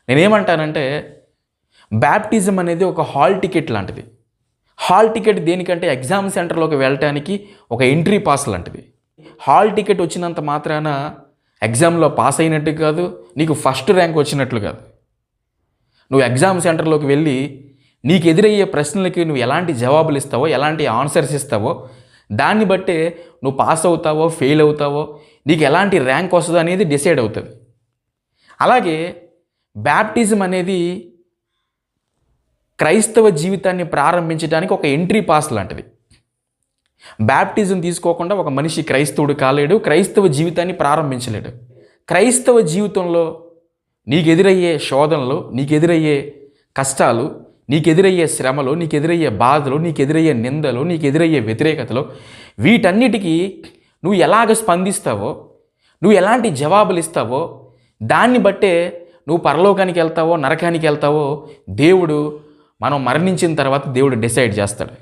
నేనేమంటానంటే బ్యాప్టిజం అనేది ఒక హాల్ టికెట్ లాంటిది. హాల్ టికెట్ దేనికంటే ఎగ్జామ్ సెంటర్లోకి వెళ్ళటానికి ఒక ఎంట్రీ పాస్ లాంటిది. హాల్ టికెట్ వచ్చినంత మాత్రాన ఎగ్జామ్లో పాస్ అయినట్టు కాదు, నీకు ఫస్ట్ ర్యాంక్ వచ్చినట్లు కాదు. నువ్వు ఎగ్జామ్ సెంటర్లోకి వెళ్ళి నీకు ఎదురయ్యే ప్రశ్నలకి నువ్వు ఎలాంటి జవాబులు ఇస్తావో, ఎలాంటి ఆన్సర్స్ ఇస్తావో దాన్ని బట్టే నువ్వు పాస్ అవుతావో ఫెయిల్ అవుతావో, నీకు ఎలాంటి ర్యాంక్ వస్తుందో అనేది డిసైడ్ అవుతుంది. అలాగే బ్యాప్టిజం అనేది క్రైస్తవ జీవితాన్ని ప్రారంభించడానికి ఒక ఎంట్రీ పాస్ లాంటిది. బ్యాప్టిజం తీసుకోకుండా ఒక మనిషి క్రైస్తవుడు కాలేడు, క్రైస్తవ జీవితాన్ని ప్రారంభించలేడు. క్రైస్తవ జీవితంలో నీకు ఎదురయ్యే శోధనలు, నీకు ఎదురయ్యే కష్టాలు, నీకు ఎదురయ్యే శ్రమలు, నీకు ఎదురయ్యే బాధలు, నీకు ఎదురయ్యే నిందలు, నీకు ఎదురయ్యే వ్యతిరేకతలు, వీటన్నిటికీ నువ్వు ఎలాగ స్పందిస్తావో, నువ్వు ఎలాంటి జవాబులు ఇస్తావో దాన్ని బట్టే నువ్వు పరలోకానికి వెళ్తావో నరకానికి వెళ్తావో దేవుడు మనం మరణించిన తర్వాత దేవుడు డిసైడ్ చేస్తాడు.